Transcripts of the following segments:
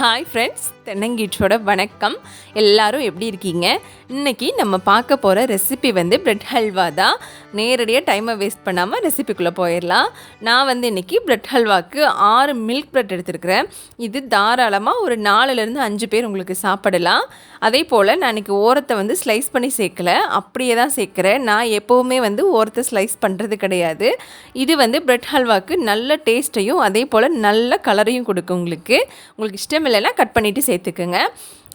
Hi friends, தென்னங்கீற்றோட வணக்கம். எல்லோரும் எப்படி இருக்கீங்க? இன்றைக்கி நம்ம பார்க்க போகிற ரெசிபி பிரெட் ஹல்வா தான். நேரடியாக டைமை வேஸ்ட் பண்ணாமல் ரெசிபிக்குள்ளே போயிடலாம். நான் இன்றைக்கி பிரெட் ஹல்வாக்கு 6 மில்க் பிரெட் எடுத்துருக்கிறேன். இது தாராளமாக ஒரு 4லேருந்து 5 பேர் உங்களுக்கு சாப்பிடலாம். அதே போல் நான் இன்றைக்கி ஓரத்தை ஸ்லைஸ் பண்ணி சேர்க்கலை, அப்படியே தான் சேர்க்குறேன். நான் எப்போவுமே ஓரத்தை ஸ்லைஸ் பண்ணுறது கிடையாது. இது பிரெட் ஹல்வாக்கு நல்ல டேஸ்ட்டையும் அதே போல் நல்ல கலரையும் கொடுக்கும். உங்களுக்கு இஷ்டம் இல்லைன்னா கட் பண்ணிவிட்டு சேர்த்துக்குங்க.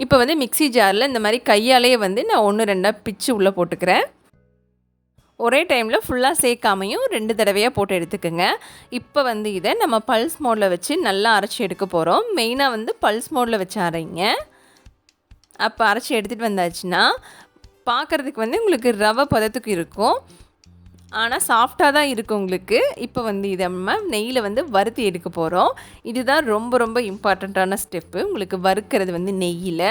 இப்போ மிக்ஸி ஜாரில் இந்த மாதிரி கையாலேயே நான் 1-2 பிச்சு உள்ளே போட்டுக்கிறேன். ஒரே டைமில் ஃபுல்லாக சேர்க்காமையும் 2 தடவையாக போட்டு எடுத்துக்கோங்க. இப்போ இதை நம்ம பல்ஸ் மோடில் வச்சு நல்லா அரைச்சி எடுக்க போகிறோம். மெயினாக பல்ஸ் மோடில் வச்சு அரைங்க. அப்போ அரைச்சி எடுத்துகிட்டு வந்தாச்சுன்னா பார்க்குறதுக்கு உங்களுக்கு ரவை பதத்துக்கு இருக்கும், ஆனால் சாஃப்டாக தான் இருக்கும் உங்களுக்கு. இப்போ இதை நம்ம நெய்யில் வறுத்து எடுக்க போகிறோம். இதுதான் ரொம்ப ரொம்ப இம்பார்ட்டண்ட்டான ஸ்டெப்பு. உங்களுக்கு வறுக்கிறது நெய்யில்,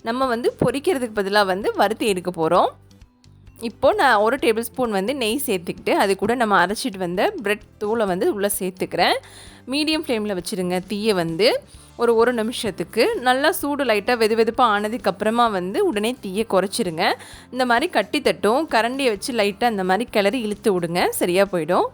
நம்ம பொரிக்கிறதுக்கு பதிலாக வறுத்து எடுக்க போகிறோம். இப்போது நான் 1 டேபிள் ஸ்பூன் நெய் சேர்த்துக்கிட்டு அது கூட நம்ம அரைச்சிட்டு வந்த பிரெட் தூளை உள்ளே சேர்த்துக்கிறேன். மீடியம் ஃப்ளேமில் வச்சுருங்க தீயை. ஒரு 1 நிமிஷத்துக்கு நல்லா சூடு லைட்டாக வெதுப்பாக ஆனதுக்கப்புறமா உடனே தீயை குறைச்சிருங்க. இந்த மாதிரி கட்டி தட்டும், கரண்டியை வச்சு லைட்டாக இந்த மாதிரி கிளறி இழுத்து விடுங்க, சரியாக போயிடும்.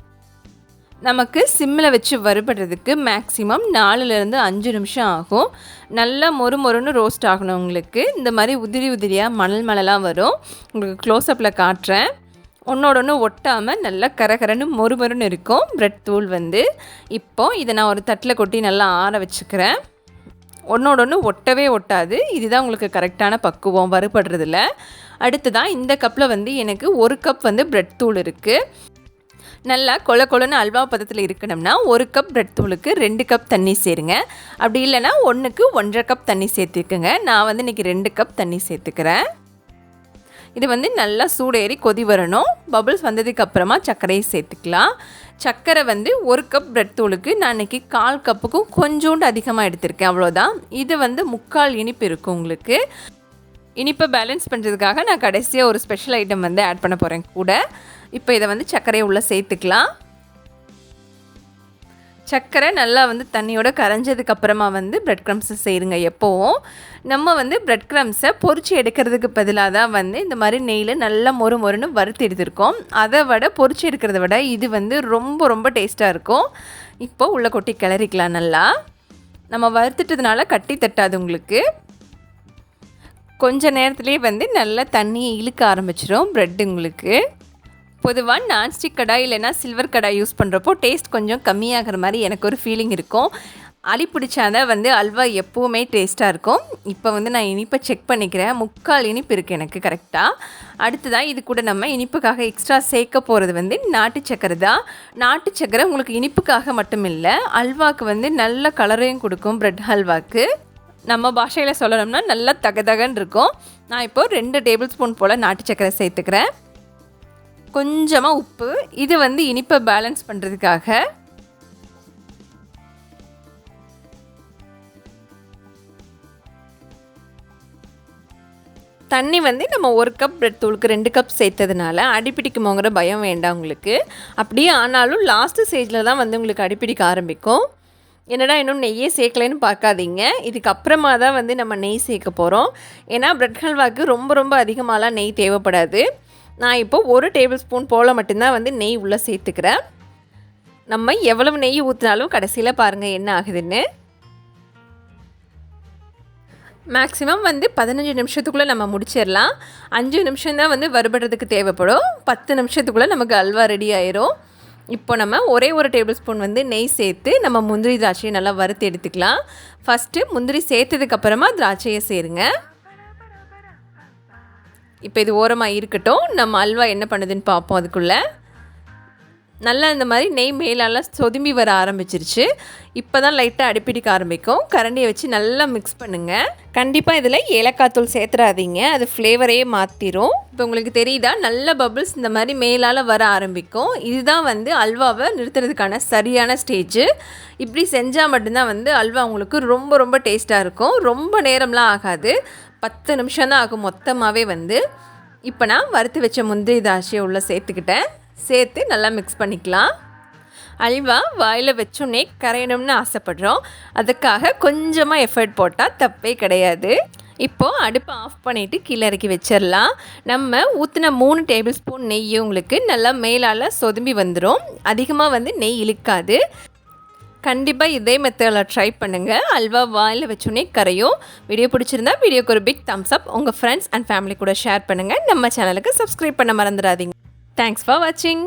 நமக்கு சிம்மில் வச்சு வறுபடுறதுக்கு மேக்ஸிமம் 4லேருந்து 5 நிமிஷம் ஆகும். நல்லா மொறுன்னு ரோஸ்ட் ஆகணும். உங்களுக்கு இந்த மாதிரி உதிரி உதிரியாக மணலாக வரும். உங்களுக்கு க்ளோஸ்அப்பில் காட்டுறேன். ஒன்றோட ஒன்று ஒட்டாமல் நல்லா கரகரன்னு மொறுன்னு இருக்கும் பிரெட் தூள். இப்போது இதை நான் ஒரு தட்டில் கொட்டி நல்லா ஆற வச்சுக்கிறேன். ஒன்றோட ஒன்று ஒட்டவே ஒட்டாது. இதுதான் உங்களுக்கு கரெக்டான பக்குவம் வறுபடுறதில்ல. அடுத்து தான் இந்த கப்பில் எனக்கு 1 கப் பிரெட் தூள் இருக்குது. நல்லா கொலன்னு அல்வா பதத்தில் இருக்கணும்னா 1 கப் பிரெட் தூளுக்கு 2 கப் தண்ணி சேருங்க. அப்படி இல்லைனா 1க்கு 1.5 கப் தண்ணி சேர்த்துக்குங்க. நான் இன்றைக்கி 2 கப் தண்ணி சேர்த்துக்கிறேன். இது நல்லா சூடேறி கொதி வரணும். பபுள்ஸ் வந்ததுக்கப்புறமா சர்க்கரையை சேர்த்துக்கலாம். சர்க்கரை 1 கப் பிரெட் தூளுக்கு நான் இன்றைக்கி 1/4 கப்புக்கும் கொஞ்சோண்டு அதிகமாக எடுத்திருக்கேன், அவ்வளோதான். இது 3/4 இனிப்பு இருக்கும். உங்களுக்கு இனிப்பை பேலன்ஸ் பண்ணுறதுக்காக நான் கடைசியாக ஒரு ஸ்பெஷல் ஐட்டம் ஆட் பண்ண போகிறேன் கூட. இப்போ இதை சர்க்கரையை உள்ளே சேர்த்துக்கலாம். சர்க்கரை நல்லா தண்ணியோட கரைஞ்சதுக்கப்புறமா பிரெட் க்ரம்ஸை செய்யுங்க. எப்போவும் நம்ம பிரெட் க்ரம்ஸை பொரிச்சு எடுக்கிறதுக்கு பதிலாக தான் இந்த மாதிரி நெய்யில் நல்லா மொறுன்னு வறுத்து எடுத்துருக்கோம். அதை விட பொரிச்சு எடுக்கிறத விட இது ரொம்ப ரொம்ப டேஸ்ட்டாக இருக்கும். இப்போது உள்ளே கொட்டி கிளறிக்கலாம். நல்லா நம்ம வறுத்துட்டதுனால கட்டி தட்டாது. உங்களுக்கு கொஞ்ச நேரத்துலேயே நல்லா தண்ணியை இழுக்க ஆரம்பிச்சிடும் ப்ரெட். உங்களுக்கு பொதுவாக நான்ஸ்டிக் கடாய் இல்லைனா சில்வர் கடாய் யூஸ் பண்ணுறப்போ டேஸ்ட் கொஞ்சம் கம்மியாகிற மாதிரி எனக்கு ஒரு ஃபீலிங் இருக்கும். அடி பிடிச்சாதான் அல்வா எப்போவுமே டேஸ்ட்டாக இருக்கும். இப்போ நான் இனிப்பை செக் பண்ணிக்கிறேன். 3/4 இனிப்பு இருக்குது எனக்கு கரெக்டாக. அடுத்ததான் இது கூட நம்ம இனிப்புக்காக எக்ஸ்ட்ரா சேர்க்க போகிறது நாட்டு சக்கரை தான். நாட்டு சக்கரை உங்களுக்கு இனிப்புக்காக மட்டும் இல்லை, அல்வாவுக்கு நல்ல கலரையும் கொடுக்கும். பிரெட் ஹல்வாக்கு நம்ம பாஷையில் சொல்லணும்னா நல்லா தகதகன்னு இருக்கும். நான் இப்போது 2 டேபிள் ஸ்பூன் போல் நாட்டு சக்கரை சேர்த்துக்கிறேன். கொஞ்சமாக உப்பு. இது இனிப்பை பேலன்ஸ் பண்ணுறதுக்காக. தண்ணி நம்ம 1 கப் பிரெட் தூளுக்கு 2 கப் சேர்த்ததுனால அடிப்பிடிக்குமோங்கிற பயம் வேண்டாம் உங்களுக்கு. அப்படியே ஆனாலும் லாஸ்ட்டு ஸ்டேஜில் தான் உங்களுக்கு அடிப்பிடிக்க ஆரம்பிக்கும். என்னடா இன்னும் நெய்யே சேர்க்கலைன்னு பார்க்காதீங்க. இதுக்கப்புறமா தான் நம்ம நெய் சேர்க்க போகிறோம். ஏன்னா பிரெட் ஹல்வாக்கு ரொம்ப ரொம்ப அதிகமாகலாம் நெய் தேவைப்படாது. நான் இப்போது 1 டேபிள் ஸ்பூன் போல் மட்டும்தான் நெய் உள்ளே சேர்த்துக்கிறேன். நம்ம எவ்வளவு நெய் ஊற்றினாலும் கடைசியில் பாருங்கள் என்ன ஆகுதுன்னு. மேக்ஸிமம் 15 நிமிஷத்துக்குள்ளே நம்ம முடிச்சிடலாம். 5 நிமிஷம் தான் வறுபடுறதுக்கு தேவைப்படும். 10 நிமிஷத்துக்குள்ளே நமக்கு அல்வா ரெடி ஆயிரும். இப்போ நம்ம ஒரே 1 டேபிள் ஸ்பூன் நெய் சேர்த்து நம்ம முந்திரி திராட்சையை நல்லா வறுத்து எடுத்துக்கலாம். ஃபஸ்ட்டு முந்திரி சேர்த்ததுக்கப்புறமா திராட்சையை சேருங்க. இப்போ இது ஓரமாக இருக்கட்டும். நம்ம அல்வா என்ன பண்ணுதுன்னு பார்ப்போம். அதுக்குள்ளே நல்லா இந்த மாதிரி நெய் மேலால் சொதும்பி வர ஆரம்பிச்சிருச்சு. இப்போ தான் லைட்டாக அடிப்பிடிக்க ஆரம்பிக்கும். கரண்டியை வச்சு நல்லா மிக்ஸ் பண்ணுங்கள். கண்டிப்பாக இதில் ஏலக்காய் தூள் சேர்த்துறாதீங்க, அது ஃப்ளேவரையே மாற்றிடும். இப்போ உங்களுக்கு தெரியுதா, நல்ல பபிள்ஸ் இந்த மாதிரி மேலால் வர ஆரம்பிக்கும். இதுதான் அல்வாவை நிறுத்துறதுக்கான சரியான ஸ்டேஜ். இப்படி செஞ்சால் மட்டும்தான் அல்வா உங்களுக்கு ரொம்ப ரொம்ப டேஸ்ட்டாக இருக்கும். ரொம்ப நேரம்லாம் ஆகாது, 10 நிமிஷம் தான் ஆகும் மொத்தமாகவே. இப்போ நான் வறுத்து வச்ச முந்திரி திராட்சையை உள்ளே சேர்த்துக்கிட்டேன். சேர்த்து நல்லா மிக்ஸ் பண்ணிக்கலாம். அல்வா வாயில் வச்சோன்னே கரையணும்னு ஆசைப்படுறோம். அதுக்காக கொஞ்சமாக எஃபர்ட் போட்டால் தப்பே கிடையாது. இப்போது அடுப்பை ஆஃப் பண்ணிவிட்டு கீழே இறக்கி வச்சிடலாம். நம்ம ஊற்றின 3 டேபிள் ஸ்பூன் நெய் உங்களுக்கு நல்லா மேலால் சொதும்பி வந்துடும். அதிகமாக நெய் இழுக்காது. கண்டிப்பாக இதே மெத்தடில் ட்ரை பண்ணுங்கள். அல்வா வாயில் வச்சோன்னே கரையும். வீடியோ பிடிச்சிருந்தா வீடியோக்கு ஒரு பிக் தம்ஸ் அப். உங்கள் ஃப்ரெண்ட்ஸ் அண்ட் ஃபேமிலி கூட ஷேர் பண்ணுங்கள். நம்ம சேனலுக்கு சப்ஸ்கிரைப் பண்ண மறந்துடாதீங்க. தேங்க்ஸ் ஃபார் வாட்சிங்.